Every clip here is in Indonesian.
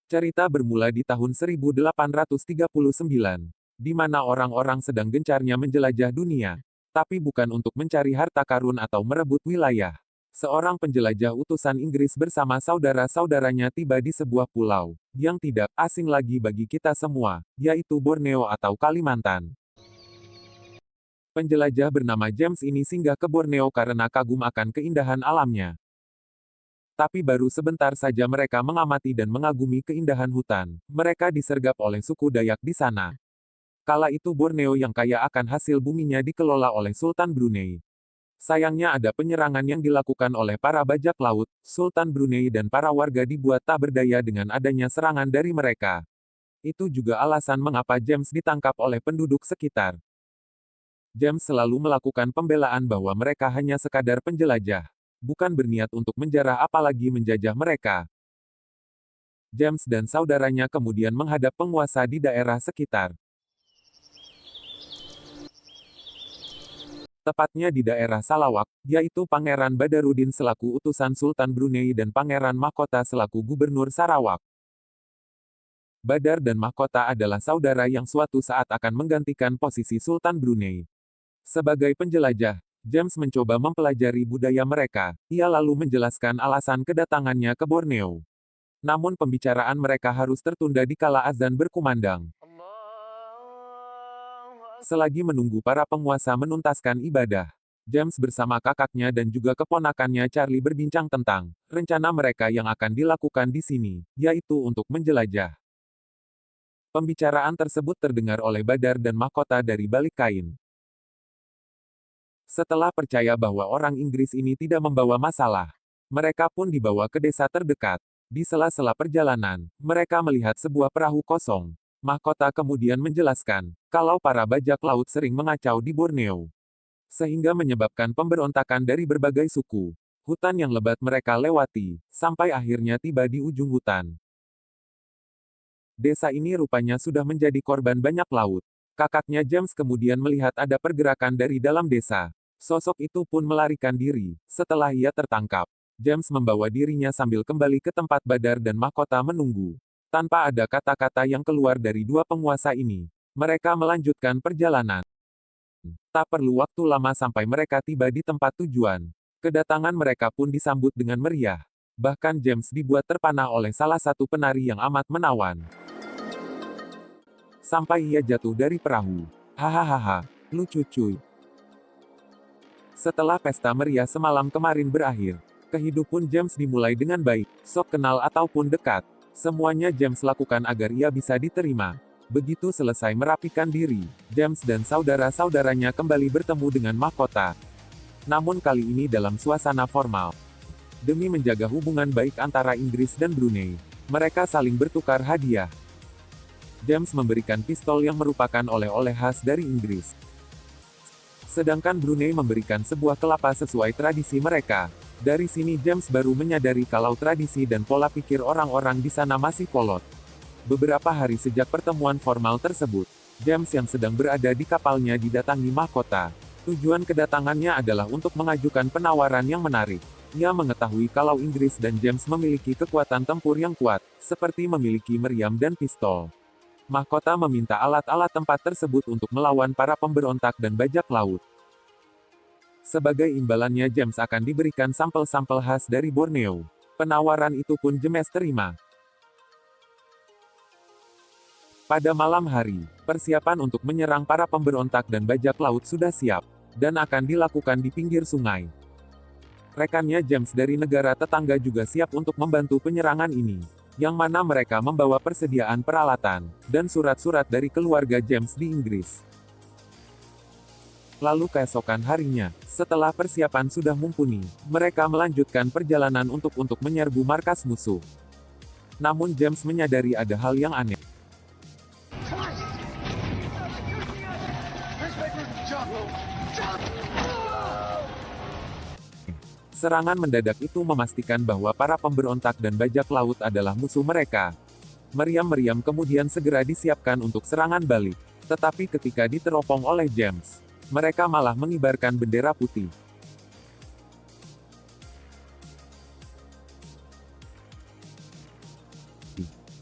Cerita bermula di tahun 1839, di mana orang-orang sedang gencarnya menjelajah dunia. Tapi bukan untuk mencari harta karun atau merebut wilayah. Seorang penjelajah utusan Inggris bersama saudara-saudaranya tiba di sebuah pulau, yang tidak asing lagi bagi kita semua, yaitu Borneo atau Kalimantan. Penjelajah bernama James ini singgah ke Borneo karena kagum akan keindahan alamnya. Tapi baru sebentar saja mereka mengamati dan mengagumi keindahan hutan. Mereka disergap oleh suku Dayak di sana. Kala itu Borneo yang kaya akan hasil buminya dikelola oleh Sultan Brunei. Sayangnya ada penyerangan yang dilakukan oleh para bajak laut, Sultan Brunei dan para warga dibuat tak berdaya dengan adanya serangan dari mereka. Itu juga alasan mengapa James ditangkap oleh penduduk sekitar. James selalu melakukan pembelaan bahwa mereka hanya sekadar penjelajah. Bukan berniat untuk menjarah apalagi menjajah mereka. James dan saudaranya kemudian menghadap penguasa di daerah sekitar. Tepatnya di daerah Salawak, yaitu Pangeran Badarudin selaku utusan Sultan Brunei dan Pangeran Mahkota selaku Gubernur Sarawak. Badar dan Mahkota adalah saudara yang suatu saat akan menggantikan posisi Sultan Brunei. Sebagai penjelajah, James mencoba mempelajari budaya mereka. Ia lalu menjelaskan alasan kedatangannya ke Borneo. Namun pembicaraan mereka harus tertunda dikala azan berkumandang. Selagi menunggu para penguasa menuntaskan ibadah, James bersama kakaknya dan juga keponakannya Charlie berbincang tentang rencana mereka yang akan dilakukan di sini, yaitu untuk menjelajah. Pembicaraan tersebut terdengar oleh Badar dan Mahkota dari balik kain. Setelah percaya bahwa orang Inggris ini tidak membawa masalah, mereka pun dibawa ke desa terdekat. Di sela-sela perjalanan, mereka melihat sebuah perahu kosong. Mahkota kemudian menjelaskan, kalau para bajak laut sering mengacau di Borneo. Sehingga menyebabkan pemberontakan dari berbagai suku. Hutan yang lebat mereka lewati, sampai akhirnya tiba di ujung hutan. Desa ini rupanya sudah menjadi korban banyak laut. Kakaknya James kemudian melihat ada pergerakan dari dalam desa. Sosok itu pun melarikan diri, setelah ia tertangkap. James membawa dirinya sambil kembali ke tempat Badar dan Mahkota menunggu. Tanpa ada kata-kata yang keluar dari dua penguasa ini, mereka melanjutkan perjalanan. Tak perlu waktu lama sampai mereka tiba di tempat tujuan. Kedatangan mereka pun disambut dengan meriah. Bahkan James dibuat terpana oleh salah satu penari yang amat menawan. Sampai ia jatuh dari perahu. Hahaha, lucu cuy. Setelah pesta meriah semalam kemarin berakhir, kehidupan James dimulai dengan baik, sok kenal ataupun dekat. Semuanya James lakukan agar ia bisa diterima. Begitu selesai merapikan diri, James dan saudara-saudaranya kembali bertemu dengan Mahkota. Namun kali ini dalam suasana formal. Demi menjaga hubungan baik antara Inggris dan Brunei, mereka saling bertukar hadiah. James memberikan pistol yang merupakan oleh-oleh khas dari Inggris. Sedangkan Brunei memberikan sebuah kelapa sesuai tradisi mereka. Dari sini James baru menyadari kalau tradisi dan pola pikir orang-orang di sana masih kolot. Beberapa hari sejak pertemuan formal tersebut, James yang sedang berada di kapalnya didatangi Mahkota. Tujuan kedatangannya adalah untuk mengajukan penawaran yang menarik. Ia mengetahui kalau Inggris dan James memiliki kekuatan tempur yang kuat, seperti memiliki meriam dan pistol. Mahkota meminta alat-alat tempat tersebut untuk melawan para pemberontak dan bajak laut. Sebagai imbalannya James akan diberikan sampel-sampel khas dari Borneo. Penawaran itu pun James terima. Pada malam hari, persiapan untuk menyerang para pemberontak dan bajak laut sudah siap, dan akan dilakukan di pinggir sungai. Rekannya James dari negara tetangga juga siap untuk membantu penyerangan ini, yang mana mereka membawa persediaan peralatan, dan surat-surat dari keluarga James di Inggris. Lalu keesokan harinya, setelah persiapan sudah mumpuni, mereka melanjutkan perjalanan untuk menyerbu markas musuh. Namun James menyadari ada hal yang aneh. Serangan mendadak itu memastikan bahwa para pemberontak dan bajak laut adalah musuh mereka. Meriam-meriam kemudian segera disiapkan untuk serangan balik. Tetapi ketika diteropong oleh James, mereka malah mengibarkan bendera putih.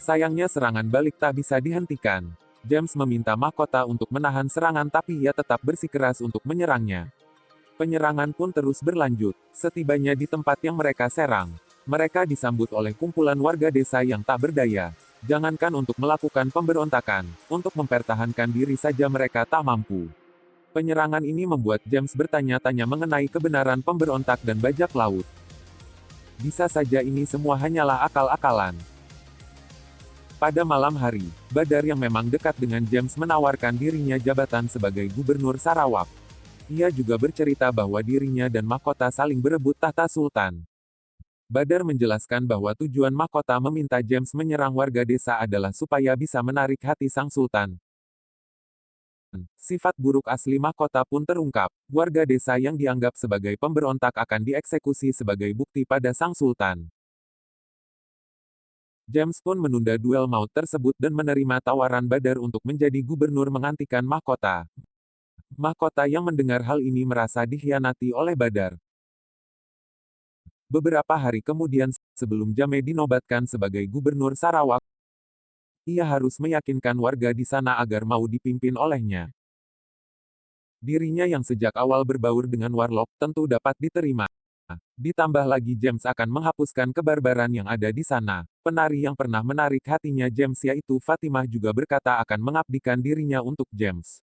Sayangnya serangan balik tak bisa dihentikan. James meminta mahkota untuk menahan serangan tapi ia tetap bersikeras untuk menyerangnya. Penyerangan pun terus berlanjut. Setibanya di tempat yang mereka serang, mereka disambut oleh kumpulan warga desa yang tak berdaya. Jangankan untuk melakukan pemberontakan, untuk mempertahankan diri saja mereka tak mampu. Penyerangan ini membuat James bertanya-tanya mengenai kebenaran pemberontak dan bajak laut. Bisa saja ini semua hanyalah akal-akalan. Pada malam hari, Badar yang memang dekat dengan James menawarkan dirinya jabatan sebagai gubernur Sarawak. Ia juga bercerita bahwa dirinya dan mahkota saling berebut tahta sultan. Badar menjelaskan bahwa tujuan mahkota meminta James menyerang warga desa adalah supaya bisa menarik hati sang sultan. Sifat buruk asli mahkota pun terungkap. Warga desa yang dianggap sebagai pemberontak akan dieksekusi sebagai bukti pada sang sultan. James pun menunda duel maut tersebut dan menerima tawaran Badar untuk menjadi gubernur menggantikan mahkota. Mahkota yang mendengar hal ini merasa dikhianati oleh Badar. Beberapa hari kemudian, sebelum Jame dinobatkan sebagai gubernur Sarawak, ia harus meyakinkan warga di sana agar mau dipimpin olehnya. Dirinya yang sejak awal berbaur dengan Warlock tentu dapat diterima. Ditambah lagi James akan menghapuskan kebarbaran yang ada di sana. Penari yang pernah menarik hatinya James yaitu Fatimah juga berkata akan mengabdikan dirinya untuk James.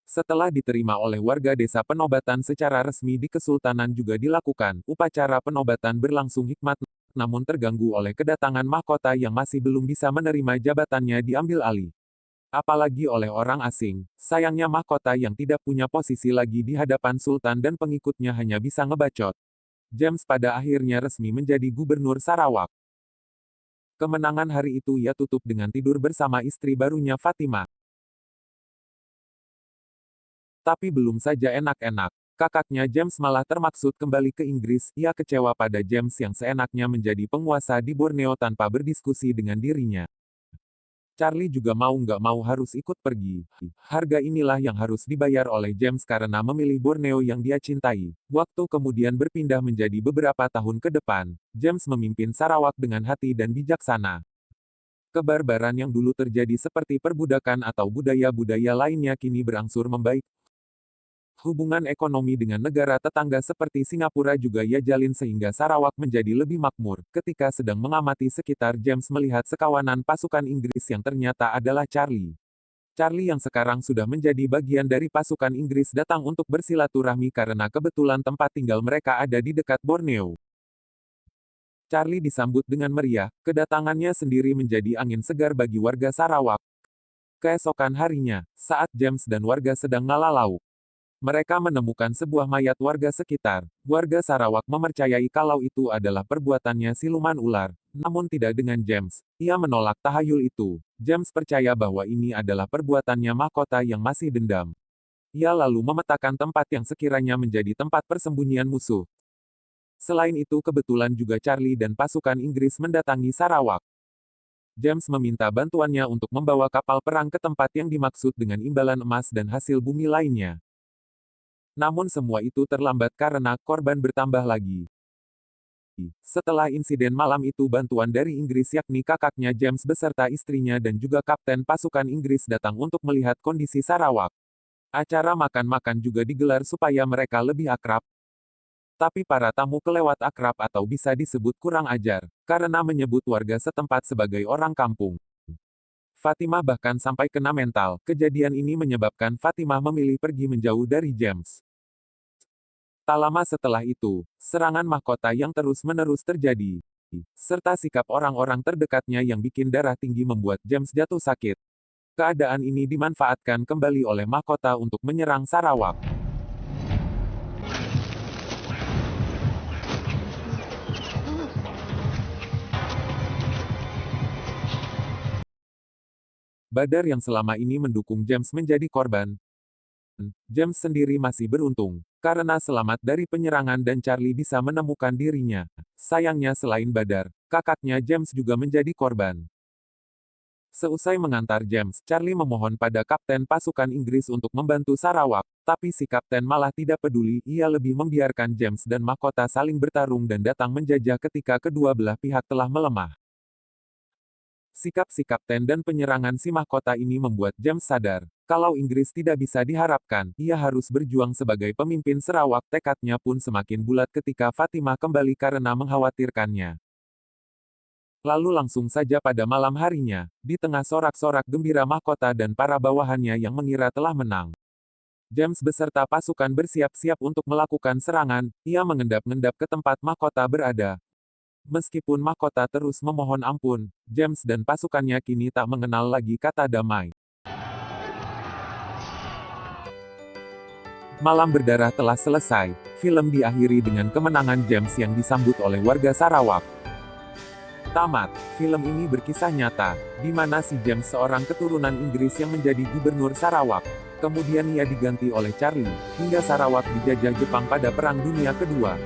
Setelah diterima oleh warga desa, penobatan secara resmi di Kesultanan juga dilakukan. Upacara penobatan berlangsung hikmat, namun terganggu oleh kedatangan mahkota yang masih belum bisa menerima jabatannya diambil alih. Apalagi oleh orang asing. Sayangnya mahkota yang tidak punya posisi lagi di hadapan sultan dan pengikutnya hanya bisa ngebacot. James pada akhirnya resmi menjadi gubernur Sarawak. Kemenangan hari itu ia tutup dengan tidur bersama istri barunya Fatimah. Tapi belum saja enak-enak, kakaknya James malah termaksud kembali ke Inggris. Ia kecewa pada James yang seenaknya menjadi penguasa di Borneo tanpa berdiskusi dengan dirinya. Charlie juga mau nggak mau harus ikut pergi. Harga inilah yang harus dibayar oleh James karena memilih Borneo yang dia cintai. Waktu kemudian berpindah menjadi beberapa tahun ke depan, James memimpin Sarawak dengan hati dan bijaksana. Kebarbaran yang dulu terjadi seperti perbudakan atau budaya-budaya lainnya kini berangsur membaik. Hubungan ekonomi dengan negara tetangga seperti Singapura juga ia jalin sehingga Sarawak menjadi lebih makmur. Ketika sedang mengamati sekitar, James melihat sekawanan pasukan Inggris yang ternyata adalah Charlie. Charlie yang sekarang sudah menjadi bagian dari pasukan Inggris datang untuk bersilaturahmi karena kebetulan tempat tinggal mereka ada di dekat Borneo. Charlie disambut dengan meriah, kedatangannya sendiri menjadi angin segar bagi warga Sarawak. Keesokan harinya, saat James dan warga sedang ngalah lauk, mereka menemukan sebuah mayat warga sekitar. Warga Sarawak mempercayai kalau itu adalah perbuatannya siluman ular, namun tidak dengan James. Ia menolak tahayul itu. James percaya bahwa ini adalah perbuatannya mahkota yang masih dendam. Ia lalu memetakan tempat yang sekiranya menjadi tempat persembunyian musuh. Selain itu kebetulan juga Charlie dan pasukan Inggris mendatangi Sarawak. James meminta bantuannya untuk membawa kapal perang ke tempat yang dimaksud dengan imbalan emas dan hasil bumi lainnya. Namun semua itu terlambat karena korban bertambah lagi. Setelah insiden malam itu bantuan dari Inggris yakni kakaknya James beserta istrinya dan juga kapten pasukan Inggris datang untuk melihat kondisi Sarawak. Acara makan-makan juga digelar supaya mereka lebih akrab. Tapi para tamu kelewat akrab atau bisa disebut kurang ajar, karena menyebut warga setempat sebagai orang kampung. Fatimah bahkan sampai kena mental. Kejadian ini menyebabkan Fatimah memilih pergi menjauh dari James. Tak lama setelah itu, serangan mahkota yang terus-menerus terjadi, serta sikap orang-orang terdekatnya yang bikin darah tinggi membuat James jatuh sakit. Keadaan ini dimanfaatkan kembali oleh mahkota untuk menyerang Sarawak. Badar yang selama ini mendukung James menjadi korban. James sendiri masih beruntung, karena selamat dari penyerangan dan Charlie bisa menemukan dirinya. Sayangnya selain Badar, kakaknya James juga menjadi korban. Seusai mengantar James, Charlie memohon pada kapten pasukan Inggris untuk membantu Sarawak, tapi si kapten malah tidak peduli, ia lebih membiarkan James dan mahkota saling bertarung dan datang menjajah ketika kedua belah pihak telah melemah. Sikap si kapten dan penyerangan si mahkota ini membuat James sadar, kalau Inggris tidak bisa diharapkan, ia harus berjuang sebagai pemimpin Sarawak. Tekadnya pun semakin bulat ketika Fatimah kembali karena mengkhawatirkannya. Lalu langsung saja pada malam harinya, di tengah sorak-sorak gembira mahkota dan para bawahannya yang mengira telah menang, James beserta pasukan bersiap-siap untuk melakukan serangan. Ia mengendap-endap ke tempat mahkota berada. Meskipun mahkota terus memohon ampun, James dan pasukannya kini tak mengenal lagi kata damai. Malam berdarah telah selesai. Film diakhiri dengan kemenangan James yang disambut oleh warga Sarawak. Tamat. Film ini berkisah nyata, di mana si James seorang keturunan Inggris yang menjadi gubernur Sarawak. Kemudian ia diganti oleh Charlie, hingga Sarawak dijajah Jepang pada Perang Dunia Kedua.